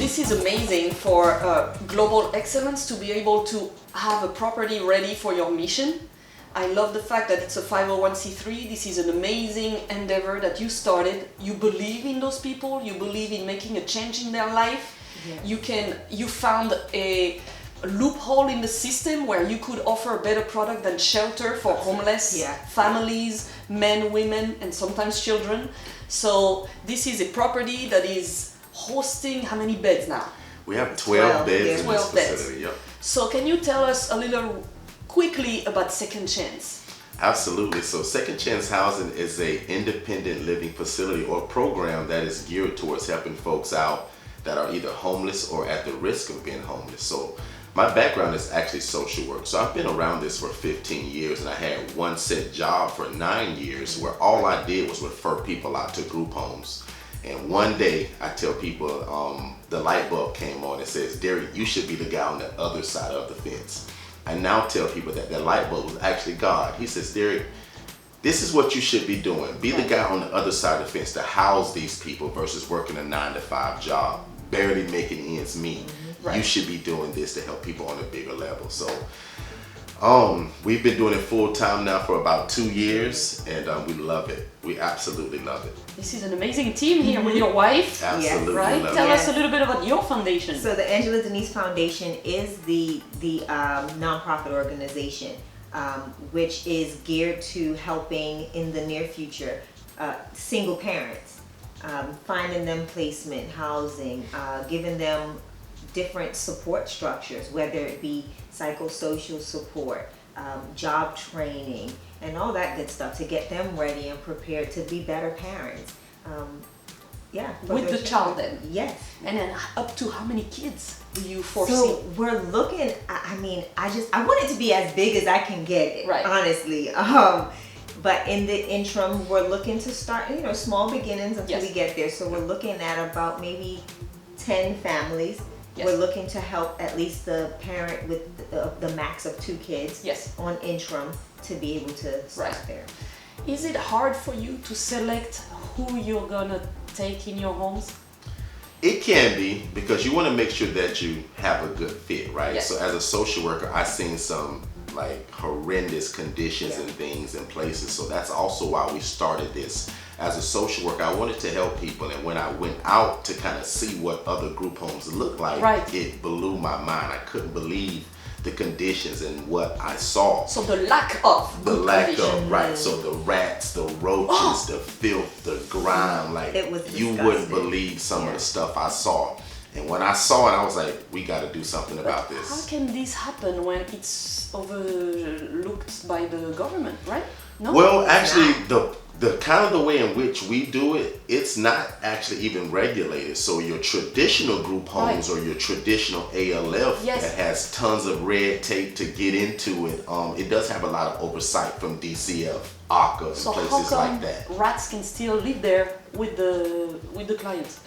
this is amazing for global excellence to be able to have a property ready for your mission. I love the fact that it's a 501c3. This is an amazing endeavor that you started. You believe in those people. You believe in making a change in their life. Yes. You found a loophole in the system where you could offer a better product than shelter for homeless families, men, women, and sometimes children. So this is a property that is hosting how many beds now? We have 12 beds in this facility. Yep. So can you tell us a little quickly about Second Chance? Absolutely. So Second Chance Housing is a independent living facility or program that is geared towards helping folks out that are either homeless or at the risk of being homeless. So my background is actually social work. So I've been around this for 15 years, and I had one set job for 9 years where all I did was refer people out to group homes. And one day I tell people, the light bulb came on and says, Derek, you should be the guy on the other side of the fence. I now tell people that the light bulb was actually God. He says, Derek, this is what you should be doing. Be the guy on the other side of the fence to house these people versus working a 9-to-5 job, barely making ends meet. Right. You should be doing this to help people on a bigger level. So we've been doing it full time now for about 2 years, and we love it. We absolutely love it. This is an amazing team here with your wife. Absolutely. Right? Tell us a little bit about your foundation. So the Angela Denise Foundation is the nonprofit organization which is geared to helping in the near future single parents, finding them placement, housing, giving them different support structures, whether it be psychosocial support, job training, and all that good stuff to get them ready and prepared to be better parents. With the child then? Yes. And then up to how many kids do you foresee? So we're looking, I want it to be as big as I can get it, right, honestly. But in the interim, we're looking to start, small beginnings until we get there. So we're looking at about maybe 10 families. Yes. We're looking to help at least the parent with the max of 2 kids on interim to be able to start there. Is it hard for you to select who you're gonna take in your homes? It can be, because you want to make sure that you have a good fit, right? Yes. So as a social worker, I've seen some like horrendous conditions and things in places. So that's also why we started this. As a social worker, I wanted to help people, and when I went out to kind of see what other group homes look like, it blew my mind. I couldn't believe the conditions and what I saw. So the lack of right? So the rats, the roaches, the filth, the grime, like it was you wouldn't believe some of the stuff I saw. And when I saw it, I was like, we got to do something about this. How can this happen when it's overlooked by the government, right? No. Well, actually, the kind of the way in which we do it, it's not actually even regulated. So your traditional group homes or your traditional ALF that has tons of red tape to get into it, it does have a lot of oversight from DCF, ACA, and places like that. Rats can still live there with the clients.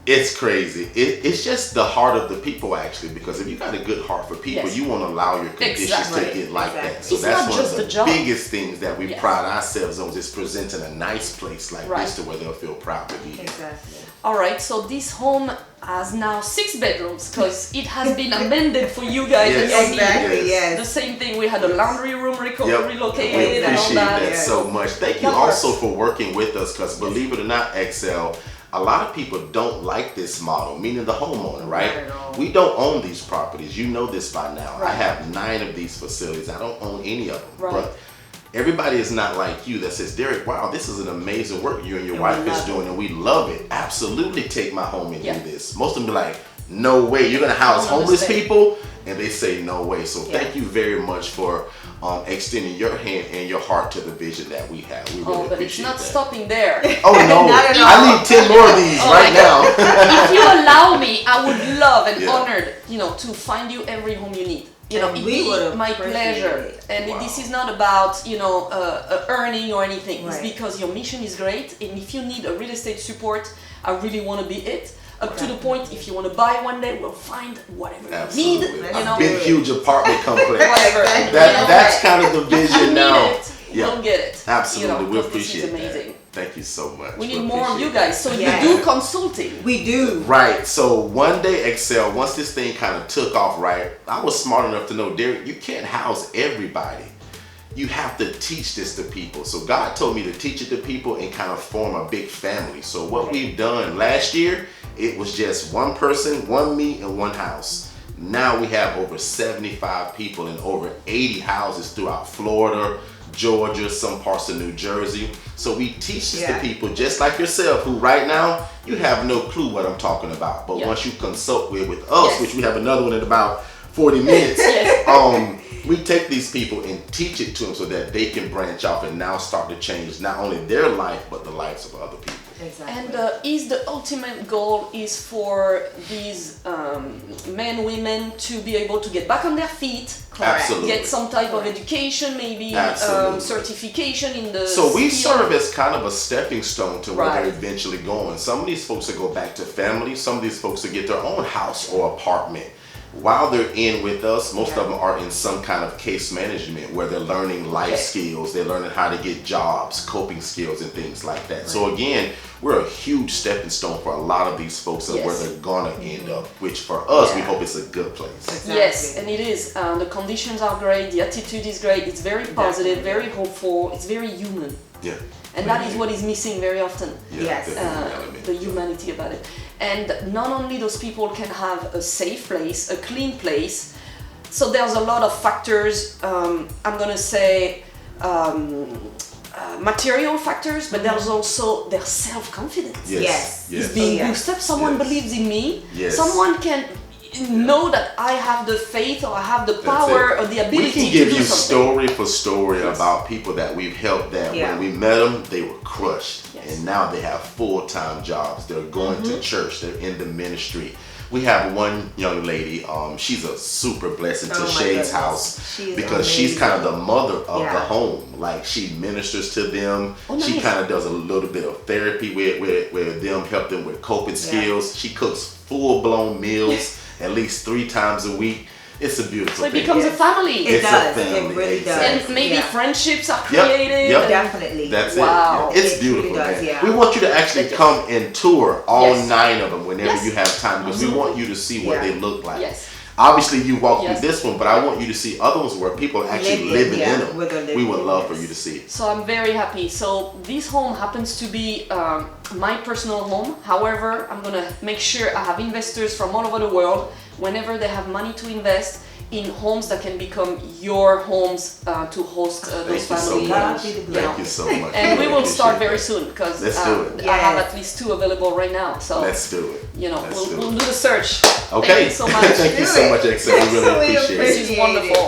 It's crazy. It's just the heart of the people, actually, because if you got a good heart for people, you won't allow your conditions to get like that. So that's one of the biggest things that we pride ourselves on, is presenting a nice place like this to where they'll feel proud to be here. Exactly. All right, so this home has now 6 bedrooms because it has been amended for you guys. Yes. The same thing, we had a laundry room relocated and all that. That so much. Thank you also for working with us, because believe it or not, Axelle, a lot of people don't like this model, meaning the homeowner, right? We don't own these properties. You know this by now. I have 9 of these facilities. I don't own any of them. But everybody is not like you that says, Derek, wow, this is an amazing work you and your wife is doing, and we love it. Absolutely take my home and do this. Most of them be like, no way, you're going to house homeless people? And they say, no way. So thank you very much for extending your hand and your heart to the vision that we have. We really but it's appreciate not that. stopping there. Oh no, I need 10 more of these right now. If you allow me, I would love and honored, to find you every home you need. It'd be my pleasure. And this is not about, earning or anything. It's because your mission is great. And if you need a real estate support, I really want to be it. Up to the point, if you want to buy one day, we'll find whatever you need. A big, huge apartment complex. Whatever. That's kind of the vision now. You'll get it. Absolutely, we this appreciate is amazing. that. Thank you so much. We need more of you guys. So Yes. you do consulting. We do. Right. So one day, Axelle, once this thing kind of took off, right, I was smart enough to know, Derek, you can't house everybody. You have to teach this to people. So God told me to teach it to people and kind of form a big family. So what we've done last year, it was just one person, one me, and one house. Now we have over 75 people in over 80 houses throughout Florida, Georgia, some parts of New Jersey. So we teach this to people just like yourself, who right now you have no clue what I'm talking about. But once you consult with us, which we have another one in about 40 minutes, we take these people and teach it to them so that they can branch off and now start to change not only their life but the lives of other people. Exactly. And is the ultimate goal is for these men, women to be able to get back on their feet, Absolutely. get some type of education, maybe certification in the So we skill. serve as kind of a stepping stone to where they're eventually going. Some of these folks will go back to family. Some of these folks will get their own house or apartment. While they're in with us, most of them are in some kind of case management where they're learning life skills, they're learning how to get jobs, coping skills, and things like that. So again, we're a huge stepping stone for a lot of these folks of where they're gonna end up, which for us, we hope it's a good place. Exactly. Yes, and it is. The conditions are great, the attitude is great, it's very positive, very hopeful, it's very human. Yeah. And that is what is missing very often. Yes. The humanity about it. And not only those people can have a safe place, a clean place, so there's a lot of factors, I'm gonna say material factors, but there's also their self-confidence. Yes. It's being boosted, someone believes in me, Yes. someone can know that I have the faith or I have the power or the ability we can to give do you something. story for story about people that we've helped that when we met them, they were crushed. And now they have full-time jobs. They're going to church. They're in the ministry. We have one young lady, she's a super blessing to Shade's house because she's kind of the mother of the home. Like she ministers to them. She kind of does a little bit of therapy with them, help them with coping skills. She cooks full-blown meals at least 3 times a week. It's a beautiful thing. So it thing. becomes a family. It does. A family. It really does. And maybe friendships are created. Yep. Definitely. That's Wow. it. It's It beautiful. really does, Man. We want you to actually come and tour all 9 of them whenever you have time, because we want you to see what they look like. Yes. Obviously, you walk through this one, but I want you to see other ones where people are actually living in them. We would love for you to see it. So I'm very happy. So this home happens to be my personal home. However, I'm gonna make sure I have investors from all over the world whenever they have money to invest in homes that can become your homes to host those families. Thank you so much. And we will start very soon because I have at least 2 available right now. So let's do it. You know, we'll do the search. Okay. Thank you so much. Thank you so much, Axelle. We really appreciate it. This is wonderful.